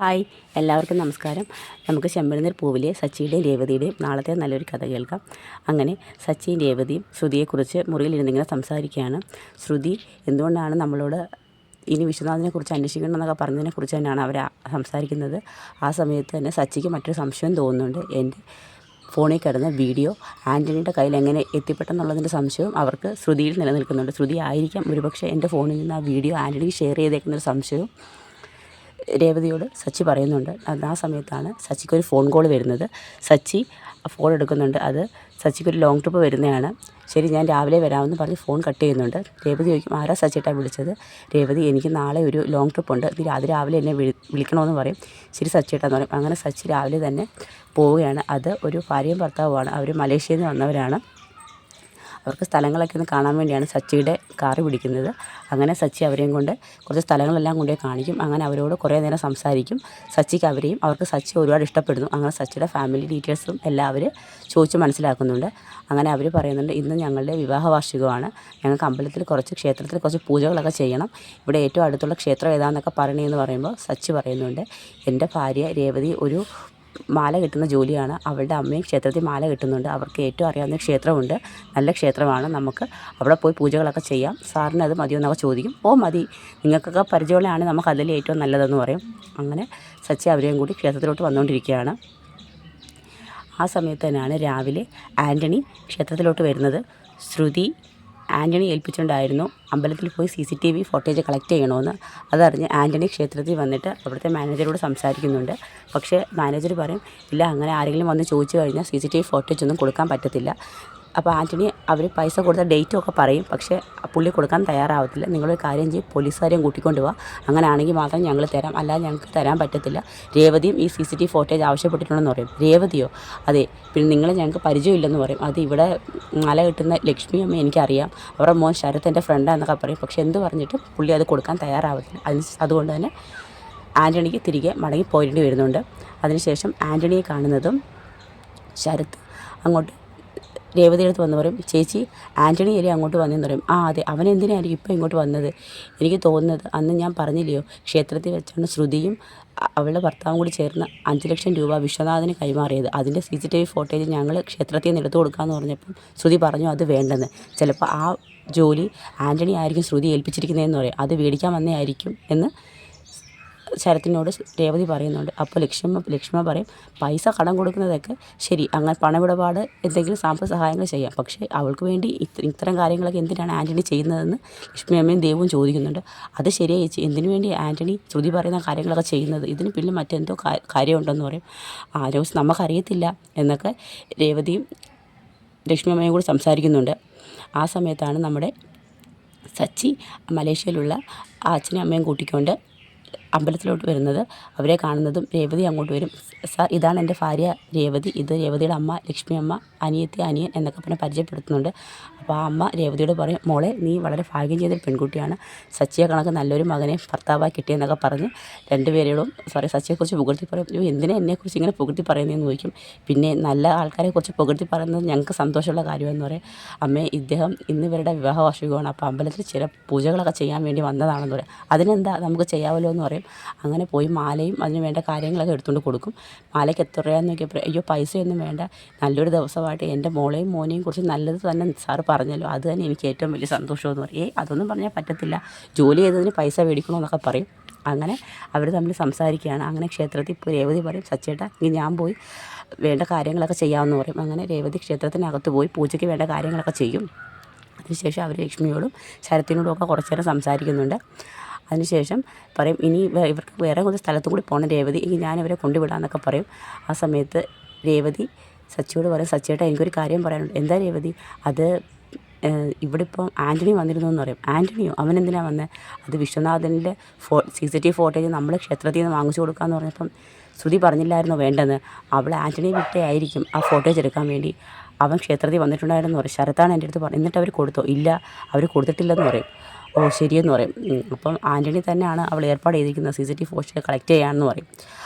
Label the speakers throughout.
Speaker 1: Hi, എല്ലാവർക്കും നമസ്കാരം. നമുക്ക് ചെമ്പഴന്തീർ പൂവിലെ സച്ചിയുടെയും രേവതിയുടെയും നാളത്തെ നല്ലൊരു കഥ കേൾക്കാം. അങ്ങനെ സച്ചിയും രേവതിയും ശ്രുതിയെക്കുറിച്ച് മുറിയിലിരുന്നിങ്ങനെ സംസാരിക്കുകയാണ്. ശ്രുതി എന്തുകൊണ്ടാണ് നമ്മളോട് ഇനി വിശ്വനാഥിനെക്കുറിച്ച് അന്വേഷിക്കണം എന്നൊക്കെ പറഞ്ഞതിനെക്കുറിച്ച് തന്നെയാണ് അവർ സംസാരിക്കുന്നത്. ആ സമയത്ത് തന്നെ സച്ചിക്ക് മറ്റൊരു സംശയം തോന്നുന്നുണ്ട്. എൻ്റെ ഫോണിൽ കിടന്ന വീഡിയോ ആൻ്റണിയുടെ കയ്യിൽ എങ്ങനെ എത്തിപ്പെട്ടെന്നുള്ളതിൻ്റെ സംശയവും അവർക്ക് ശ്രുതിയിൽ നിലനിൽക്കുന്നുണ്ട്. ശ്രുതി ആയിരിക്കാം ഒരുപക്ഷെ എൻ്റെ ഫോണിൽ നിന്ന് ആ വീഡിയോ ആൻ്റണിക്ക് ഷെയർ ചെയ്തേക്കുന്നൊരു സംശയവും രേവതിയോട് സച്ചി പറയുന്നുണ്ട്. ആ സമയത്താണ് സച്ചിക്കൊരു ഫോൺ കോൾ വരുന്നത്. സച്ചി ഫോൺ എടുക്കുന്നുണ്ട്. അത് സച്ചിക്കൊരു ലോങ് ട്രിപ്പ് വരുന്നതാണ്. ശരി, ഞാൻ രാവിലെ വരാമെന്ന് പറഞ്ഞ് ഫോൺ കട്ട് ചെയ്യുന്നുണ്ട്. രേവതി ചോദിക്കും, ആരാ സച്ചിട്ടാണ് വിളിച്ചത്? രേവതി, എനിക്ക് നാളെ ഒരു ലോങ് ട്രിപ്പ് ഉണ്ട്, നീ രാവിലെ എന്നെ വിളിക്കണമെന്ന് പറയും. ശരി സച്ചിട്ടാന്ന് പറയും. അങ്ങനെ സച്ചി രാവിലെ തന്നെ പോവുകയാണ്. അത് ഒരു ഭാര്യയും ഭർത്താവുമാണ്. അവർ മലേഷ്യയിൽ നിന്ന് വന്നവരാണ്. അവർക്ക് സ്ഥലങ്ങളൊക്കെ ഒന്ന് കാണാൻ വേണ്ടിയാണ് സച്ചിയുടെ കാറ് പിടിക്കുന്നത്. അങ്ങനെ സച്ചി അവരെയും കൊണ്ട് കുറച്ച് സ്ഥലങ്ങളെല്ലാം കൊണ്ടുപോയി കാണിക്കും. അങ്ങനെ അവരോട് കുറേ നേരം സംസാരിക്കും. സച്ചിക്ക് അവർക്ക് സച്ചി ഒരുപാട് ഇഷ്ടപ്പെടുന്നു. അങ്ങനെ സച്ചിയുടെ ഫാമിലി ഡീറ്റെയിൽസും എല്ലാം അവർ ചോദിച്ച് മനസ്സിലാക്കുന്നുണ്ട്. അങ്ങനെ അവർ പറയുന്നുണ്ട്, ഇന്ന് ഞങ്ങളുടെ വിവാഹ വാർഷികമാണ്, ഞങ്ങൾക്ക് ക്ഷേത്രത്തിൽ കുറച്ച് പൂജകളൊക്കെ ചെയ്യണം, ഇവിടെ ഏറ്റവും അടുത്തുള്ള ക്ഷേത്രം ഏതാണെന്നൊക്കെ പറയണമെന്ന് പറയുമ്പോൾ സച്ചി പറയുന്നുണ്ട്, എൻ്റെ ഭാര്യ രേവതി ഒരു മാല കെട്ടുന്ന ജോലിയാണ്. അവളുടെ അമ്മയും ക്ഷേത്രത്തിൽ മാല കെട്ടുന്നുണ്ട്. അവർക്ക് ഏറ്റവും അറിയാവുന്ന ക്ഷേത്രമുണ്ട്, നല്ല ക്ഷേത്രമാണ്, നമുക്ക് അവിടെ പോയി പൂജകളൊക്കെ ചെയ്യാം, സാറിന് അത് മതിയോ എന്നൊക്കെ ചോദിക്കും. ഓ മതി, നിങ്ങൾക്കൊക്കെ പരിചയമുള്ളതാണ്, നമുക്ക് അതിൽ ഏറ്റവും നല്ലതെന്ന് പറയും. അങ്ങനെ സച്ചി അവരെയും കൂടി ക്ഷേത്രത്തിലോട്ട് വന്നുകൊണ്ടിരിക്കുകയാണ്. ആ സമയത്ത് തന്നെയാണ് രാവിലെ ആൻ്റണി ക്ഷേത്രത്തിലോട്ട് വരുന്നത്. ശ്രുതി ആൻ്റണി ഏൽപ്പിച്ചിട്ടുണ്ടായിരുന്നു അമ്പലത്തിൽ പോയി CCTV ഫോട്ടേജ് കളക്ട് ചെയ്യണമെന്ന്. അതറിഞ്ഞ് ആൻ്റണി ക്ഷേത്രത്തിൽ വന്നിട്ട് അവിടുത്തെ മാനേജരോട് സംസാരിക്കുന്നുണ്ട്. പക്ഷേ മാനേജർ പറയും, ഇല്ല, അങ്ങനെ ആരെങ്കിലും വന്ന് ചോദിച്ചു കഴിഞ്ഞാൽ CCTV ഫോട്ടേജ് ഒന്നും കൊടുക്കാൻ പറ്റത്തില്ല. അപ്പോൾ ആൻ്റണി അവർ പൈസ കൊടുത്ത ഡേറ്റും ഒക്കെ പറയും. പക്ഷേ പുള്ളി കൊടുക്കാൻ തയ്യാറാവത്തില്ല. നിങ്ങളൊരു കാര്യം ചെയ്യും, പോലീസുകാരെയും കൂട്ടിക്കൊണ്ട് പോവാ, അങ്ങനെയാണെങ്കിൽ മാത്രം ഞങ്ങൾ തരാം, അല്ലാതെ ഞങ്ങൾക്ക് തരാൻ പറ്റത്തില്ല. രേവതിയും ഈ CCTV ഫോട്ടേജ് ആവശ്യപ്പെട്ടിട്ടുണ്ടെന്ന് പറയും. രേവതിയോ? അതെ, പിന്നെ നിങ്ങളെ ഞങ്ങൾക്ക് പരിചയമില്ലെന്ന് പറയും. അത് ഇവിടെ മല കിട്ടുന്ന ലക്ഷ്മി അമ്മ എനിക്കറിയാം, അവരുടെ മോൻ ശരത്ത് എൻ്റെ ഫ്രണ്ടാന്നൊക്കെ പറയും. പക്ഷേ എന്ത് പറഞ്ഞിട്ടും പുള്ളി അത് കൊടുക്കാൻ തയ്യാറാവത്തില്ല. അതുകൊണ്ട് തന്നെ ആൻ്റണിക്ക് തിരികെ മടങ്ങി പോരേണ്ടി വരുന്നുണ്ട്. അതിനുശേഷം ആൻ്റണിയെ കാണുന്നതും ശരത്ത് അങ്ങോട്ട് രേവതിയുടെ അടുത്ത് വന്ന് പറയും, ചേച്ചി ആൻ്റണി അല്ലേ അങ്ങോട്ട് വന്നതെന്ന് പറയും. ആ അതെ, അവനെന്തിനായിരിക്കും ഇപ്പോൾ ഇങ്ങോട്ട് വന്നത്? എനിക്ക് തോന്നുന്നത് അന്ന് ഞാൻ പറഞ്ഞില്ലയോ, ക്ഷേത്രത്തിൽ വെച്ചാണ് ശ്രുതിയും അവളുടെ ഭർത്താവും കൂടി ചേർന്ന് 5 ലക്ഷം രൂപ വിശ്വനാഥന് കൈമാറിയത്. അതിൻ്റെ CCTV ഫോട്ടേജ് ഞങ്ങൾ ക്ഷേത്രത്തിൽ നിന്ന് എടുത്തു കൊടുക്കാമെന്ന് പറഞ്ഞപ്പം ശ്രുതി പറഞ്ഞു അത് വേണ്ടെന്ന്. ചിലപ്പോൾ ആ ജോലി ആൻ്റണി ആയിരിക്കും ശ്രുതി ഏൽപ്പിച്ചിരിക്കുന്നതെന്ന് പറയും. അത് മേടിക്കാൻ വന്നേ ആയിരിക്കും എന്ന് ശരത്തിനോട് രേവതി പറയുന്നുണ്ട്. അപ്പോൾ ലക്ഷ്മ പറയും, പൈസ കടം കൊടുക്കുന്നതൊക്കെ ശരി, അങ്ങനെ പണമിടപാട് എന്തെങ്കിലും സാമ്പത്തിക സഹായങ്ങൾ ചെയ്യാം, പക്ഷേ അവൾക്ക് വേണ്ടി ഇത്തരം കാര്യങ്ങളൊക്കെ എന്തിനാണ് ആൻ്റണി ചെയ്യുന്നതെന്ന് ലക്ഷ്മിയമ്മയും ദേവും ചോദിക്കുന്നുണ്ട്. അത് ശരിയായി ചേച്ചി, എന്തിനു വേണ്ടി ആൻ്റണി ശ്രുതി പറയുന്ന കാര്യങ്ങളൊക്കെ ചെയ്യുന്നത്? ഇതിന് പിന്നെ മറ്റെന്തോ കാര്യമുണ്ടെന്ന് പറയും. ആരോസ് നമുക്കറിയത്തില്ല എന്നൊക്കെ രേവതിയും ലക്ഷ്മിയമ്മയും കൂടി സംസാരിക്കുന്നുണ്ട്. ആ സമയത്താണ് നമ്മുടെ സച്ചി മലേഷ്യയിലുള്ള ആ അച്ഛനും അമ്മയും കൂട്ടിക്കൊണ്ട് അമ്പലത്തിലോട്ട് വരുന്നത്. അവരെ കാണുന്നതും രേവതി അങ്ങോട്ട് വരും. സാർ, ഇതാണ് എൻ്റെ ഭാര്യ രേവതി, ഇത് രേവതിയുടെ അമ്മ ലക്ഷ്മി അമ്മ, അനിയൻ എന്നൊക്കെ പറഞ്ഞ് പരിചയപ്പെടുത്തുന്നുണ്ട്. അപ്പോൾ ആ അമ്മ രേവതിയോട് പറയും, മോളെ നീ വളരെ ഭാഗ്യം ചെയ്തൊരു പെൺകുട്ടിയാണ്, സച്ചിയെ കണക്ക് നല്ലൊരു മകനെ ഭർത്താവായി കിട്ടിയെന്നൊക്കെ പറഞ്ഞ് രണ്ടുപേരോടും സച്ചിയെക്കുറിച്ച് പുകഴ്ത്തി പറയും. എന്തിനാ എന്നെക്കുറിച്ച് ഇങ്ങനെ പുകഴ്ത്തി പറയുന്നതെന്ന് ചോദിക്കും. പിന്നെ നല്ല ആൾക്കാരെക്കുറിച്ച് പുകഴ്ത്തി പറയുന്നത് ഞങ്ങൾക്ക് സന്തോഷമുള്ള കാര്യമെന്ന് പറയും. അമ്മേ, ഇദ്ദേഹം ഇന്ന് ഇവരുടെ വിവാഹ വാർഷികമാണ്, അപ്പോൾ അമ്പലത്തിൽ ചില പൂജകളൊക്കെ ചെയ്യാൻ വേണ്ടി വന്നതാണെന്ന് പറയും. അതിനെന്താ, നമുക്ക് ചെയ്യാമല്ലോ എന്ന് പറയും. അങ്ങനെ പോയി മാലയും അതിന് വേണ്ട കാര്യങ്ങളൊക്കെ എടുത്തുകൊണ്ട് കൊടുക്കും. മാലയ്ക്ക് എത്ര രൂപയെന്ന് നോക്കിയപ്പോൾ, അയ്യോ പൈസയൊന്നും വേണ്ട, നല്ലൊരു ദിവസമായിട്ട് എൻ്റെ മോളെയും മോനെയും കുറിച്ച് നല്ലത് തന്നെ സാറ് പറഞ്ഞല്ലോ, അത് തന്നെ എനിക്ക് ഏറ്റവും വലിയ സന്തോഷമെന്ന് പറയും. അതൊന്നും പറഞ്ഞാൽ പറ്റത്തില്ല, ജോലി ചെയ്തതിന് പൈസ മേടിക്കണമെന്നൊക്കെ പറയും. അങ്ങനെ അവർ തമ്മിൽ സംസാരിക്കുകയാണ്. അങ്ങനെ ക്ഷേത്രത്തിൽ പോയി രേവതി പറയും, സച്ചേട്ടാ ഇനി ഞാൻ പോയി വേണ്ട കാര്യങ്ങളൊക്കെ ചെയ്യാമെന്ന് പറയും. അങ്ങനെ രേവതി ക്ഷേത്രത്തിനകത്ത് പോയി പൂജയ്ക്ക് വേണ്ട കാര്യങ്ങളൊക്കെ ചെയ്യും. അതിനുശേഷം അവർ ലക്ഷ്മിയോടും ശരത്തിനോടും ഒക്കെ കുറച്ച് നേരം സംസാരിക്കുന്നുണ്ട്. അതിനുശേഷം പറയും, ഇനി ഇവർക്ക് വേറെ കുറച്ച് സ്ഥലത്തും കൂടി പോകണം രേവതി, ഇനി ഞാനിവരെ കൊണ്ടുവിടാമെന്നൊക്കെ പറയും. ആ സമയത്ത് രേവതി സച്ചിയോട് പറയും, സച്ചിയേട്ടാ എനിക്കൊരു കാര്യം പറയാനുണ്ട്. എന്താ രേവതി? അത് ഇവിടെ ഇപ്പോൾ ആൻ്റണി വന്നിരുന്നു എന്ന് പറയും. ആൻ്റണിയോ? അവനെന്തിനാണ് വന്നത്? അത് വിശ്വനാഥൻ്റെ CCTV ഫോട്ടേജ് നമ്മൾ ക്ഷേത്രത്തിൽ നിന്ന് വാങ്ങിച്ചു കൊടുക്കാമെന്ന് പറഞ്ഞപ്പം ശ്രുതി പറഞ്ഞില്ലായിരുന്നോ വേണ്ടെന്ന്? അവൾ ആൻ്റണി വിട്ടേ ആയിരിക്കും ആ ഫോട്ടേജ് എടുക്കാൻ വേണ്ടി. അവൻ ക്ഷേത്രത്തിൽ വന്നിട്ടുണ്ടായിരുന്നു പറയും. ശരത്താണ് എൻ്റെ അടുത്ത് പറഞ്ഞത്. എന്നിട്ട് അവർ കൊടുത്തോ? ഇല്ല, അവർ കൊടുത്തിട്ടില്ലെന്ന് പറയും. ഓ ശരിയെന്ന് പറയും. അപ്പം ആൻ്റണി തന്നെയാണ് അവൾ ഏർപ്പാട് ചെയ്തിരിക്കുന്നത് CCTV ഫോട്ടേജ് കളക്ട് ചെയ്യാമെന്ന് പറയും.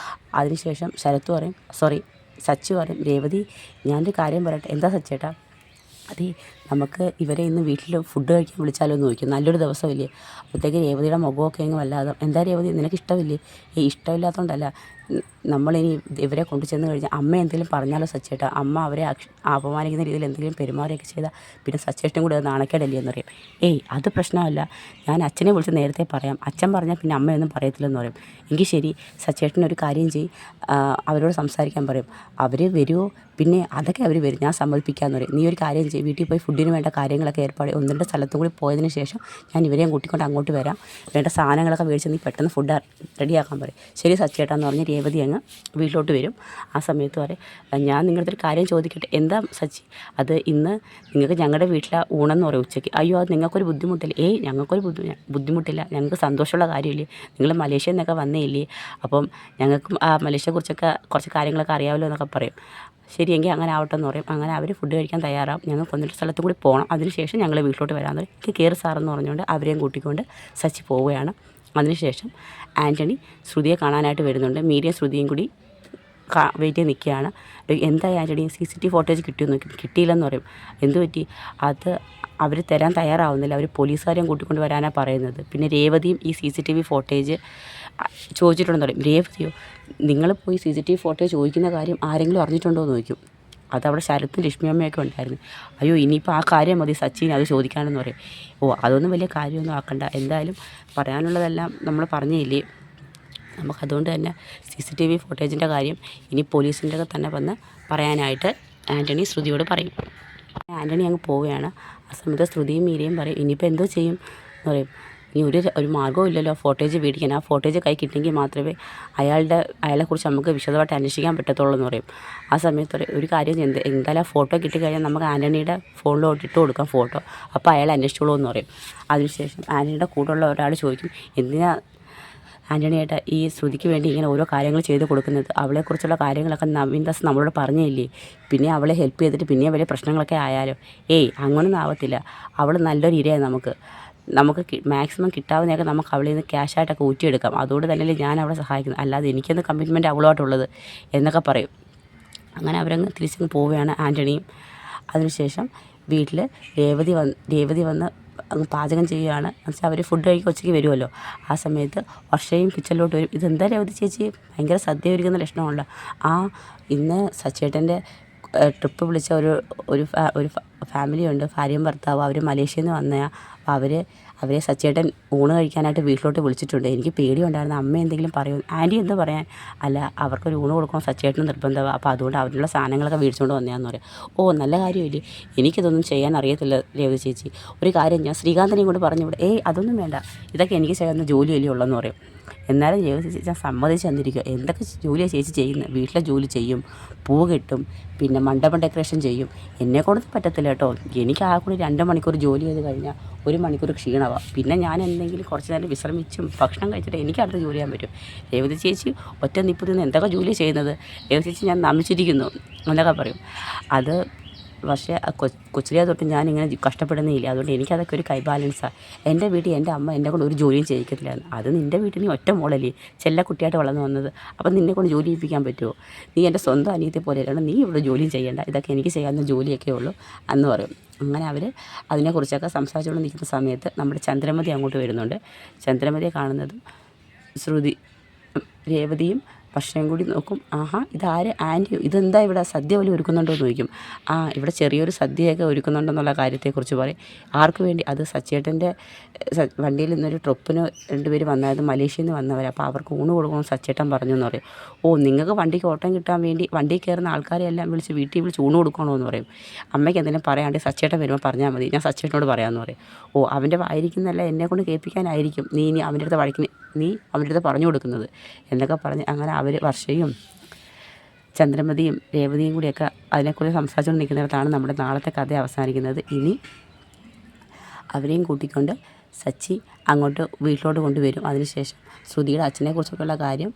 Speaker 1: അതിനുശേഷം സച്ചി പറയും, രേവതി ഞാനൊരു കാര്യം പറയട്ടെ. എന്താ സച്ചേട്ടാ? അത് നമുക്ക് ഇവരെ ഇന്ന് വീട്ടിൽ ഫുഡ് കഴിക്കാൻ വിളിച്ചാലോ എന്ന് ചോദിക്കും. നല്ലൊരു ദിവസമില്ലേ. അപ്പോഴത്തേക്ക് രേവതിയുടെ മുഖമൊക്കെ അങ്ങ് വല്ലാതെ, എന്താ രേവതി നിനക്ക് ഇഷ്ടമില്ലേ? ഇഷ്ടമില്ലാത്തതുകൊണ്ടല്ല, നമ്മളിനി ഇവരെ കൊണ്ടു ചെന്ന് കഴിഞ്ഞാൽ അമ്മ എന്തെങ്കിലും പറഞ്ഞാലോ സച്ചേട്ടാ, അമ്മ അവരെ അപമാനിക്കുന്ന രീതിയിൽ എന്തെങ്കിലും പെരുമാറിയൊക്കെ ചെയ്താൽ പിന്നെ സച്ചേട്ടനും കൂടി അത് നാണക്കേടല്ലേ എന്നറിയാം. അത് പ്രശ്നമല്ല, ഞാൻ അച്ഛനെ വിളിച്ച് നേരത്തെ പറയാം, അച്ഛൻ പറഞ്ഞാൽ പിന്നെ അമ്മയൊന്നും പറയത്തില്ലെന്ന് പറയും. എങ്കിൽ ശരി, സച്ചേട്ടനൊരു കാര്യം ചെയ്യും, അവരോട് സംസാരിക്കാൻ പറയും. അവർ വരുമോ? പിന്നെ അതൊക്കെ അവർ വരും, ഞാൻ സമ്മതിപ്പിക്കാമെന്ന് പറയും. നീ ഒരു കാര്യം ചെയ്യും, വീട്ടിൽ പോയി ഫുഡിന് വേണ്ട കാര്യങ്ങളൊക്കെ ഏർപ്പാട് 1-2 സ്ഥലത്തും കൂടി പോയതിന് ശേഷം ഞാൻ ഇവരെയും കൂട്ടിക്കൊണ്ട് അങ്ങോട്ട് വരാം, വേണ്ട സാധനങ്ങളൊക്കെ മേടിച്ച് നീ പെട്ടെന്ന് ഫുഡ് റെഡിയാക്കാൻ പറയും. ശരി സച്ചേട്ടാന്ന് പറഞ്ഞ് രേവതി അങ്ങ് വീട്ടിലോട്ട് വരും. ആ സമയത്ത് പറയും, ഞാൻ നിങ്ങളുടെ ഒരു കാര്യം ചോദിക്കട്ടെ? എന്താ സച്ചി? അത് ഇന്ന് നിങ്ങൾക്ക് ഞങ്ങളുടെ വീട്ടിലെ ഊണെന്ന് പറയും ഉച്ചയ്ക്ക്. അയ്യോ, അത് നിങ്ങൾക്കൊരു ബുദ്ധിമുട്ടില്ലേ? ഞങ്ങൾക്കൊരു ബുദ്ധിമുട്ടില്ല, ഞങ്ങൾക്ക് സന്തോഷമുള്ള കാര്യമില്ലേ, നിങ്ങൾ മലേഷ്യയിൽ നിന്നൊക്കെ വന്നേ ഇല്ലേ, അപ്പം ഞങ്ങൾക്കും മലേഷ്യയെക്കുറിച്ചൊക്കെ കുറച്ച് കാര്യങ്ങളൊക്കെ അറിയാമല്ലോ എന്നൊക്കെ പറയും. ശരിയെങ്കിൽ അങ്ങനെ ആവട്ടെ എന്ന് പറയും. അങ്ങനെ അവർ ഫുഡ് കഴിക്കാൻ തയ്യാറാവും. ഞങ്ങൾക്ക് 1-2 സ്ഥലത്ത് കൂടി പോകണം, അതിനുശേഷം ഞങ്ങൾ വീട്ടിലോട്ട് വരാമെന്ന് പറയും. എനിക്ക് കയറി സാറെന്ന് പറഞ്ഞുകൊണ്ട് അവരെയും കൂട്ടിക്കൊണ്ട് സച്ചി പോവുകയാണ്. അതിനുശേഷം ആൻ്റണി ശ്രുതിയെ കാണാനായിട്ട് വരുന്നുണ്ട്. മീരയും ശ്രുതിയും കൂടി വെയിറ്റ് ചെയ്ത് നിൽക്കുകയാണ്. എന്തായി ആൻ്റണി, CCTV ഫോട്ടേജ് കിട്ടിയെന്ന് നോക്കി. കിട്ടിയില്ലെന്ന് പറയും. എന്തു പറ്റി? അത് അവർ തരാൻ തയ്യാറാവുന്നില്ല, അവർ പോലീസുകാരെയും കൂട്ടിക്കൊണ്ട് വരാനാണ് പറയുന്നത്. പിന്നെ രേവതിയും ഈ CCTV ഫോട്ടേജ് ചോദിച്ചിട്ടുണ്ടെന്ന് പറയും. രേവതിയോ? നിങ്ങൾ പോയി CCTV ഫോട്ടേജ് ചോദിക്കുന്ന കാര്യം ആരെങ്കിലും അറിഞ്ഞിട്ടുണ്ടോ എന്ന് ചോദിക്കും. അതവിടെ ശരത്തും ലക്ഷ്മി അമ്മയൊക്കെ ഉണ്ടായിരുന്നു. അയ്യോ, ഇനിയിപ്പോൾ ആ കാര്യം മതി സച്ചിന് അത് ചോദിക്കാനെന്ന് പറയും. അതൊന്നും വലിയ കാര്യമൊന്നും ആക്കണ്ട, എന്തായാലും പറയാനുള്ളതെല്ലാം നമ്മൾ പറഞ്ഞില്ലേ, നമുക്കതുകൊണ്ട് തന്നെ CCTV ഫോട്ടേജിൻ്റെ കാര്യം ഇനി പോലീസിൻ്റെ തന്നെ വന്ന് പറയാനായിട്ട് ആൻ്റണി ശ്രുതിയോട് പറയും. ആൻ്റണി അങ്ങ് പോവുകയാണ്. ആ സമയത്ത് ശ്രുതിയും മീരയും പറയും, ഇനിയിപ്പോൾ എന്തോ ചെയ്യും എന്ന് പറയും. ഇനി ഒരു മാർഗ്ഗവും ഇല്ലല്ലോ ഫോട്ടേജ് മേടിക്കാൻ. ആ ഫോട്ടേജ് കൈ കിട്ടിയെങ്കിൽ മാത്രമേ അയാളെക്കുറിച്ച് നമുക്ക് വിശദമായിട്ട് അന്വേഷിക്കാൻ പറ്റത്തുള്ളൂ എന്ന് പറയും. ആ സമയത്ത് ഒരു കാര്യം എന്തായാലും ആ ഫോട്ടോ കിട്ടിക്കഴിഞ്ഞാൽ നമുക്ക് ആൻ്റണിയുടെ ഫോണിലോട്ട് ഇട്ട് കൊടുക്കാം ഫോട്ടോ, അപ്പോൾ അയാൾ അന്വേഷിച്ചോളൂ എന്ന് പറയും. അതിനുശേഷം ആൻ്റണിയുടെ കൂടെയുള്ള ഒരാൾ ചോദിക്കും, എന്തിനാ ആൻ്റണിയായിട്ട് ഈ ശ്രുതിക്ക് വേണ്ടി ഇങ്ങനെ ഓരോ കാര്യങ്ങൾ ചെയ്ത് കൊടുക്കുന്നത്? അവളെക്കുറിച്ചുള്ള കാര്യങ്ങളൊക്കെ നവീൻ ദാസ് നമ്മളോട് പറഞ്ഞില്ലേ, പിന്നെ അവളെ ഹെൽപ്പ് ചെയ്തിട്ട് പിന്നെ വലിയ പ്രശ്നങ്ങളൊക്കെ ആയാലോ? അങ്ങനൊന്നും ആവത്തില്ല. അവൾ നല്ലൊരു ഇരയാണ്, നമുക്ക് മാക്സിമം കിട്ടാവുന്നതൊക്കെ നമുക്ക് അവളിൽ നിന്ന് ക്യാഷായിട്ടൊക്കെ ഊറ്റിയെടുക്കാം. അതുകൊണ്ട് തന്നെയല്ലേ ഞാൻ അവളെ സഹായിക്കുന്നത്, അല്ലാതെ എനിക്കെന്ത് കമ്മിറ്റ്മെൻറ്റ് അവളുമായിട്ടുള്ളത് എന്നൊക്കെ പറയും. അങ്ങനെ അവരങ്ങ് തിരിച്ചങ്ങ് പോവുകയാണ് ആൻ്റണിയും. അതിനുശേഷം വീട്ടിൽ രേവതി വന്ന് അങ്ങ് പാചകം ചെയ്യുകയാണ്. എന്നുവെച്ചാൽ അവർ ഫുഡ് കഴിക്കാൻ ഉച്ചയ്ക്ക് വരുമല്ലോ. ആ സമയത്ത് വർഷയും കിച്ചണിലോട്ട് വരും. ഇതെന്താ രേവതി ചേച്ചി, ഭയങ്കര സദ്യ ഒരുക്കുന്ന ലക്ഷണമുണ്ട്. ഇന്ന് സച്ചേട്ടൻ്റെ ട്രിപ്പ് വിളിച്ച ഒരു ഫാമിലിയുണ്ട്, ഭാര്യയും ഭർത്താവും. അവർ മലേഷ്യയിൽ നിന്ന് വന്നതാണ്. അപ്പോൾ അവരെ സച്ചേട്ടൻ ഊണ് കഴിക്കാനായിട്ട് വീട്ടിലോട്ട് വിളിച്ചിട്ടുണ്ട്. എനിക്ക് പേടിയുണ്ടായിരുന്നു അമ്മ എന്തെങ്കിലും പറയും. ആൻറ്റി എന്താ പറയാൻ? അല്ല, അവർക്കൊരു ഊണ് കൊടുക്കണം, സച്ചേട്ടന് നിർബന്ധമാണ്, അപ്പോൾ അതുകൊണ്ട് അവരുടെ സാധനങ്ങളൊക്കെ മേടിച്ചുകൊണ്ട് വന്നതാണെന്ന് പറയും. നല്ല കാര്യമില്ലേ, എനിക്കിതൊന്നും ചെയ്യാൻ അറിയത്തില്ല രേവതി ചേച്ചി. ഒരു കാര്യം ഞാൻ ശ്രീകാന്തനെയും കൊണ്ട് പറഞ്ഞു വിടും. അതൊന്നും വേണ്ട, ഇതൊക്കെ എനിക്ക് ചെയ്യുന്ന ജോലിയല്ലേ ഉള്ളതെന്ന് പറയും. എന്നാലും രേവതി ചേച്ചി ഞാൻ സമ്മതിച്ച് തന്നിരിക്കുക. എന്തൊക്കെ ജോലിയാണ് ചേച്ചി ചെയ്യുന്നത്? വീട്ടിലെ ജോലി ചെയ്യും, പൂ കെട്ടും, പിന്നെ മണ്ഡപം ഡെക്കറേഷൻ ചെയ്യും. എന്നെക്കൊണ്ടൊന്നും പറ്റത്തില്ല കേട്ടോ. എനിക്ക് ആ കൂടി 2 മണിക്കൂർ ജോലി ചെയ്ത് കഴിഞ്ഞാൽ 1 മണിക്കൂർ ക്ഷീണമാണ്. പിന്നെ ഞാൻ എന്തെങ്കിലും കുറച്ച് നേരം വിശ്രമിച്ചും ഭക്ഷണം കഴിച്ചിട്ട് എനിക്ക് അടുത്ത് ജോലി ചെയ്യാൻ പറ്റും. രേവതി ചേച്ചി ഒറ്റ നിപ്പിൽ നിന്ന് എന്തൊക്കെ ജോലി ചെയ്യുന്നത്? രേവതി ചേച്ചി ഞാൻ നമിച്ചിരിക്കുന്നു എന്നൊക്കെ പറയും. അത് പക്ഷേ കൊച്ചിലെ തൊട്ട് ഞാനിങ്ങനെ കഷ്ടപ്പെടുന്നില്ല, അതുകൊണ്ട് എനിക്കതൊക്കെ ഒരു ബാലൻസാണ്. എൻ്റെ വീട്ടിൽ എൻ്റെ അമ്മ എന്നെ കൊണ്ട് ഒരു ജോലിയും ചെയ്യിക്കത്തില്ലായിരുന്നു. അത് നിൻ്റെ വീട്ടിൽ നീ ഒറ്റ മോളല്ലേ, കുട്ടിയായിട്ട് വളർന്നു വന്നത്, അപ്പം നിന്നെ കൊണ്ട് ജോലി ചെയ്യിപ്പിക്കാൻ പറ്റുമോ? നീ എൻ്റെ സ്വന്തം അനിയത്തെ പോലെയല്ല, നീ ഇവിടെ ജോലിയും ചെയ്യേണ്ട, ഇതൊക്കെ എനിക്ക് ചെയ്യാവുന്ന ജോലിയൊക്കെ ഉള്ളൂ എന്ന് പറയും. അങ്ങനെ അവർ അതിനെക്കുറിച്ചൊക്കെ സംസാരിച്ചുകൊണ്ട് നിൽക്കുന്ന സമയത്ത് നമ്മുടെ ചന്ദ്രമതി അങ്ങോട്ട് വരുന്നുണ്ട്. ചന്ദ്രമതിയെ കാണുന്നതും രേവതിയും വർഷയും കൂടി നോക്കും. ഇതാര് ആൻറ്റിയോ, ഇതെന്താ ഇവിടെ സദ്യ പോലെ ഒരുക്കുന്നുണ്ടോ എന്ന് ചോദിക്കും. ഇവിടെ ചെറിയൊരു സദ്യയൊക്കെ ഒരുക്കുന്നുണ്ടെന്നുള്ള കാര്യത്തെക്കുറിച്ച് പറയും. ആർക്ക് വേണ്ടി? അത് സച്ചേട്ടൻ്റെ വണ്ടിയിൽ നിന്നൊരു ട്രിപ്പിന് 2 പേര് വന്നായിരുന്നു, മലേഷ്യയിൽ നിന്ന് വന്നവർ. അപ്പോൾ അവർക്ക് ഊണ് കൊടുക്കണം സച്ചേട്ടൻ പറഞ്ഞു എന്ന് പറയും. നിങ്ങൾക്ക് വണ്ടിക്ക് ഓട്ടം കിട്ടാൻ വേണ്ടി വണ്ടിയിൽ കയറുന്ന ആൾക്കാരെ എല്ലാം വീട്ടിൽ വിളിച്ച് ഊണ് കൊടുക്കണോ എന്ന് പറയും. അമ്മയ്ക്ക് എന്തെങ്കിലും പറയാണ്ട് സച്ചേട്ടൻ വരുമ്പോൾ പറഞ്ഞാൽ മതി, ഞാൻ സച്ചേട്ടനോട് പറയാമെന്ന് പറയും. അവൻ്റെ വായിരിക്കുന്നല്ല, എന്നെക്കൊണ്ട് കേൾപ്പിക്കാനായിരിക്കും നീ അവൻ്റെ അടുത്ത് പറഞ്ഞു കൊടുക്കുന്നത് എന്നൊക്കെ പറഞ്ഞ് അങ്ങനെ അവർ വർഷയും ചന്ദ്രമതിയും രേവതിയും കൂടിയൊക്കെ അതിനെക്കുറിച്ച് സംസാരിച്ചുകൊണ്ട് നിൽക്കുന്നിടത്താണ് നമ്മുടെ നാളത്തെ കഥ അവസാനിക്കുന്നത്. ഇനി അവരെയും കൂട്ടിക്കൊണ്ട് സച്ചി അങ്ങോട്ട് വീട്ടിലോട്ട് കൊണ്ടുവരും. അതിനുശേഷം ശ്രുതിയുടെ അച്ഛനെക്കുറിച്ചൊക്കെയുള്ള കാര്യം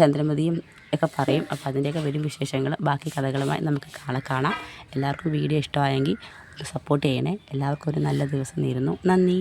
Speaker 1: ചന്ദ്രമതിയും ഒക്കെ പറയും. അപ്പോൾ അതിൻ്റെയൊക്കെ വരും വിശേഷങ്ങൾ ബാക്കി കഥകളുമായി നമുക്ക് കാണാം. എല്ലാവർക്കും വീഡിയോ ഇഷ്ടമായെങ്കിൽ സപ്പോർട്ട് ചെയ്യണേ. എല്ലാവർക്കും ഒരു നല്ല ദിവസം നേരുന്നു. നന്ദി.